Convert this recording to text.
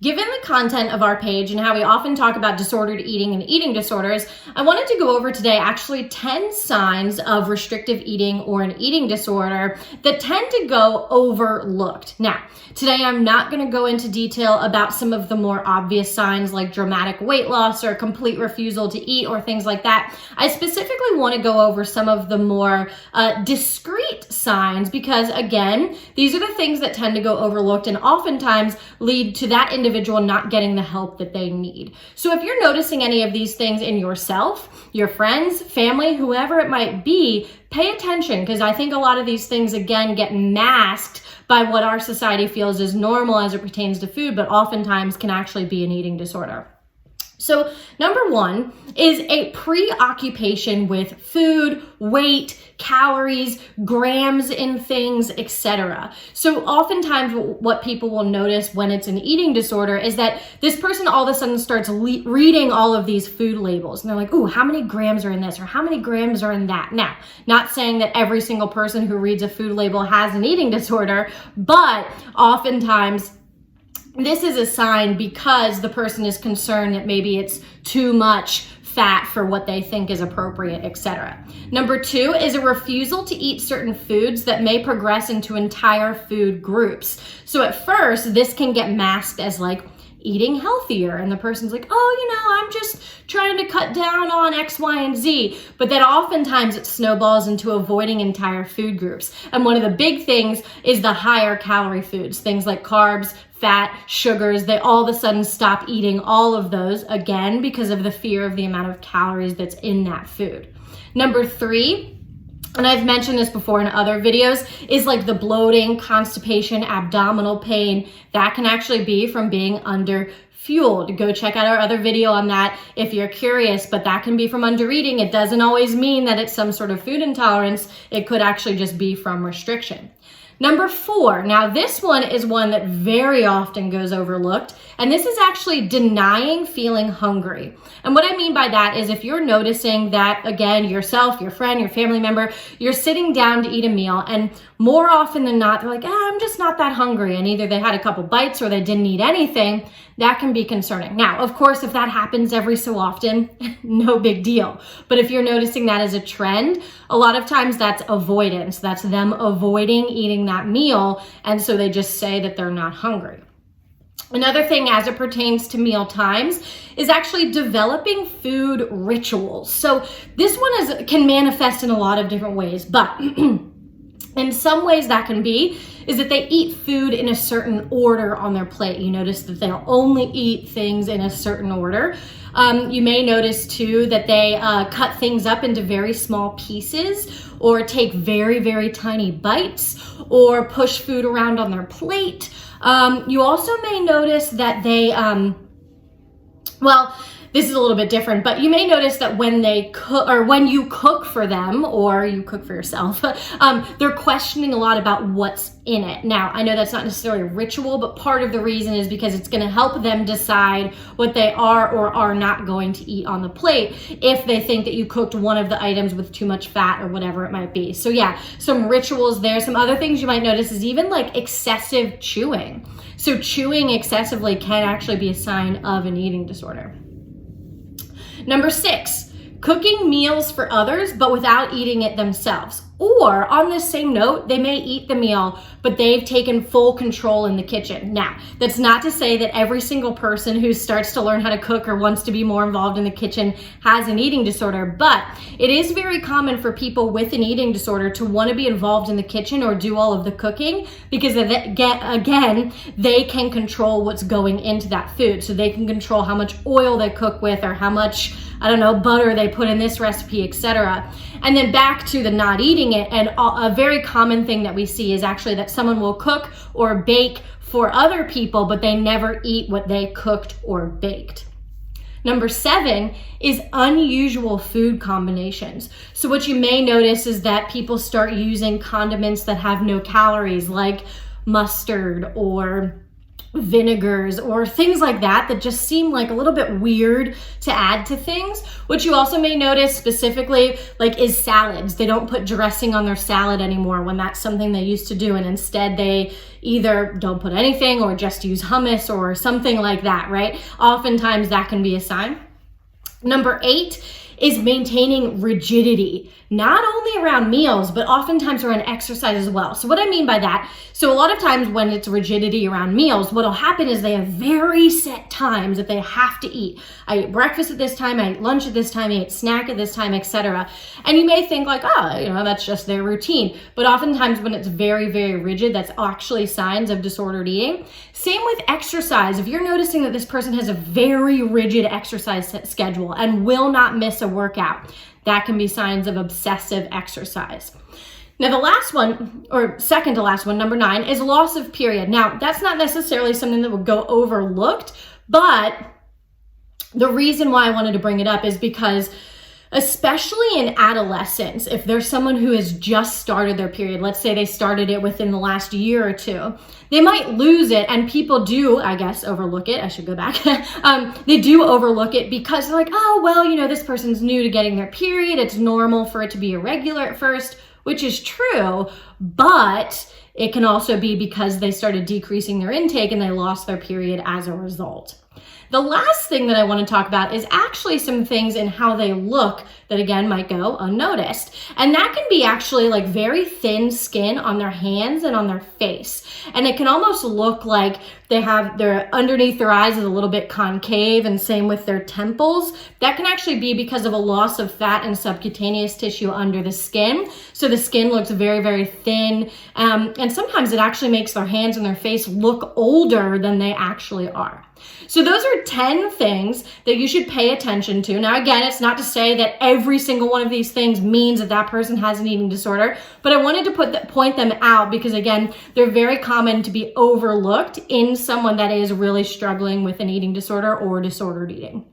Given the content of our page and how we often talk about disordered eating and eating disorders, I wanted to go over today actually 10 signs of restrictive eating or an eating disorder that tend to go overlooked. Now, today I'm not going to go into detail about some of the more obvious signs like dramatic weight loss or complete refusal to eat or things like that. I specifically want to go over some of the more discrete signs because, again, these are the things that tend to go overlooked and oftentimes lead to that individual not getting the help that they need. So if you're noticing any of these things in yourself, your friends, family, whoever it might be, pay attention, because I think a lot of these things, again, get masked by what our society feels is normal as it pertains to food, but oftentimes can actually be an eating disorder. So number one is a preoccupation with food, weight, calories, grams in things, etc. So oftentimes what people will notice when it's an eating disorder is that this person all of a sudden starts reading all of these food labels. And they're like, ooh, how many grams are in this? Or how many grams are in that? Now, not saying that every single person who reads a food label has an eating disorder, but oftentimes this is a sign because the person is concerned that maybe it's too much fat for what they think is appropriate, etc. Number two is a refusal to eat certain foods that may progress into entire food groups. So at first, this can get masked as like eating healthier, and the person's like, oh, I'm just trying to cut down on X, Y, and Z. But then oftentimes it snowballs into avoiding entire food groups. And one of the big things is the higher calorie foods, things like carbs, fat, sugars. They all of a sudden stop eating all of those, again, because of the fear of the amount of calories that's in that food. Number three, and I've mentioned this before in other videos, is like the bloating, constipation, abdominal pain. That can actually be from being under fueled. Go check out our other video on that if you're curious, but that can be from under eating. It doesn't always mean that it's some sort of food intolerance. It could actually just be from restriction. Number four, now this one is one that very often goes overlooked, and this is actually denying feeling hungry. And what I mean by that is if you're noticing that, again, yourself, your friend, your family member, you're sitting down to eat a meal, and more often than not, they're like, I'm just not that hungry, and either they had a couple bites or they didn't eat anything, that can be concerning. Now, of course, if that happens every so often, no big deal. But if you're noticing that as a trend, a lot of times that's avoidance. That's them avoiding eating that meal, and so they just say that they're not hungry. Another thing as it pertains to meal times is actually developing food rituals. So this one can manifest in a lot of different ways, but in some ways that can be is that they eat food in a certain order on their plate. You notice that they'll only eat things in a certain order. You may notice too that they cut things up into very small pieces or take very, very tiny bites or push food around on their plate. You also may notice that they, this is a little bit different, but you may notice that when they cook or when you cook for them or you cook for yourself, they're questioning a lot about what's in it. Now, I know that's not necessarily a ritual, but part of the reason is because it's going to help them decide what they are or are not going to eat on the plate if they think that you cooked one of the items with too much fat or whatever it might be. So yeah, some rituals there. Some other things you might notice is even like excessive chewing. So chewing excessively can actually be a sign of an eating disorder. Number six, cooking meals for others, but without eating it themselves. Or on this same note, they may eat the meal, but they've taken full control in the kitchen. Now, that's not to say that every single person who starts to learn how to cook or wants to be more involved in the kitchen has an eating disorder, but it is very common for people with an eating disorder to want to be involved in the kitchen or do all of the cooking because again, they can control what's going into that food. So they can control how much oil they cook with or how much, butter they put in this recipe, etc. And then back to the not eating it, and a very common thing that we see is actually that someone will cook or bake for other people, but they never eat what they cooked or baked. Number seven is unusual food combinations. So what you may notice is that people start using condiments that have no calories, like mustard or vinegars or things like that that just seem like a little bit weird to add to things. What you also may notice specifically is salads. They don't put dressing on their salad anymore when that's something they used to do, and instead they either don't put anything or just use hummus or something like that, right? Oftentimes that can be a sign. Number 8 is maintaining rigidity, not only around meals, but oftentimes around exercise as well. So what I mean by that, so a lot of times when it's rigidity around meals, what'll happen is they have very set times that they have to eat. I ate breakfast at this time, I ate lunch at this time, I ate snack at this time, etc. And you may think that's just their routine. But oftentimes when it's very, very rigid, that's actually signs of disordered eating. Same with exercise. If you're noticing that this person has a very rigid exercise schedule and will not miss a workout, that can be signs of obsessive exercise. Now the last one, or second to last one, number 9, is loss of period. Now that's not necessarily something that would go overlooked, but the reason why I wanted to bring it up is because especially in adolescence, if there's someone who has just started their period, let's say they started it within the last year or 2, they might lose it, and people do, I guess, overlook it. I should go back. They do overlook it because they're like, oh, well, this person's new to getting their period. It's normal for it to be irregular at first, which is true, but it can also be because they started decreasing their intake and they lost their period as a result. The last thing that I want to talk about is actually some things in how they look that again might go unnoticed. And that can be actually very thin skin on their hands and on their face. And it can almost look like they have their underneath their eyes is a little bit concave, and same with their temples. That can actually be because of a loss of fat and subcutaneous tissue under the skin. So the skin looks very, very thin. And sometimes it actually makes their hands and their face look older than they actually are. So those are 10 things that you should pay attention to. Now, again, it's not to say that every single one of these things means that that person has an eating disorder, but I wanted to point them out because, again, they're very common to be overlooked in someone that is really struggling with an eating disorder or disordered eating.